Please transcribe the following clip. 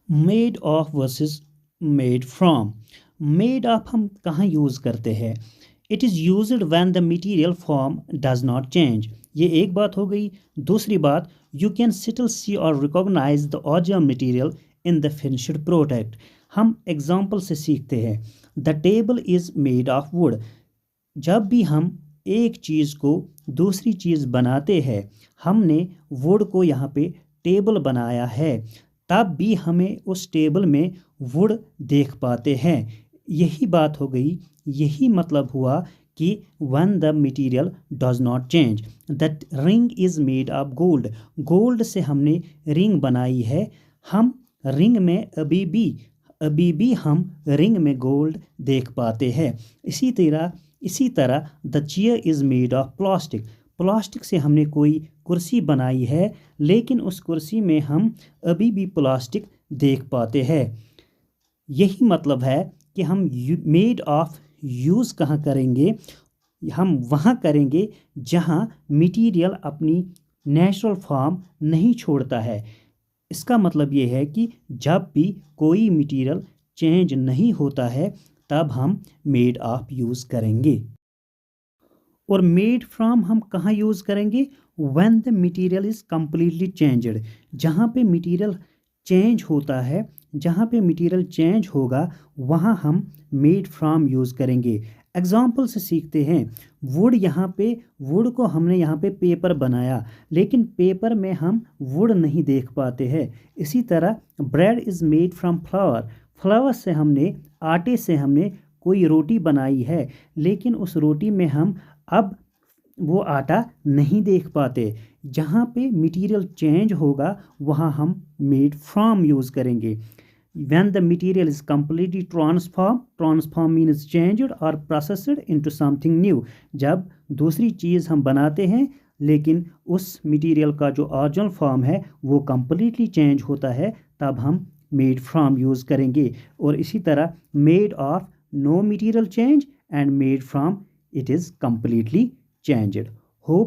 Made of versus made from. Made of हम कहाँ use करते हैं? It is used when the material form does not change. ये एक बात हो गई। दूसरी बात, you can still see or recognise the original material in the finished product. हम एग्जाम्पल से सीखते हैं। The table is made of wood. जब भी हम एक चीज़ को दूसरी चीज़ बनाते हैं, हमने वुड को यहाँ पे टेबल बनाया है, तब भी हमें उस टेबल में वुड देख पाते हैं। यही बात हो गई, यही मतलब हुआ कि one the material does not change. That ring is made of gold. Gold से हमने रिंग बनाई है। हम रिंग में अभी भी हम रिंग में गोल्ड देख पाते हैं। इसी तरह the chair is made of plastic. Plastic से हमने कोई कुर्सी बनाई है, लेकिन उस कुर्सी में हम अभी भी प्लास्टिक देख पाते हैं। यही मतलब है कि हम मेड ऑफ यूज़ कहाँ करेंगे? हम वहाँ करेंगे जहाँ मटेरियल अपनी नेचुरल फॉर्म नहीं छोड़ता है। इसका मतलब ये है कि जब भी कोई मटेरियल चेंज नहीं होता है, तब हम मेड ऑफ यूज़ करेंगे। और मेड फ्रॉम हम कहाँ यूज़ करेंगे? When the material is completely changed. जहाँ पे मटेरियल चेंज होता है, जहाँ पे मटेरियल चेंज होगा, वहाँ हम मेड फ्रॉम यूज़ करेंगे। एग्जाम्पल से सीखते हैं। वुड, यहाँ पे वुड को हमने यहाँ पे पेपर बनाया, लेकिन पेपर में हम वुड नहीं देख पाते हैं। इसी तरह bread is made from flower. Flower से हमने, आटे से हमने कोई रोटी बनाई है, लेकिन उस रोटी में हम अब वो आटा नहीं देख पाते। जहाँ पे मटेरियल चेंज होगा, वहाँ हम मेड फ्रॉम यूज़ करेंगे। when the material is completely transform means changed or processed into something new। जब दूसरी चीज़ हम बनाते हैं, लेकिन उस मटेरियल का जो ओरिजिनल फॉर्म है वो completely चेंज होता है, तब हम मेड फ्रॉम यूज़ करेंगे। और इसी तरह made of no material change and made from it is completely changed। Hope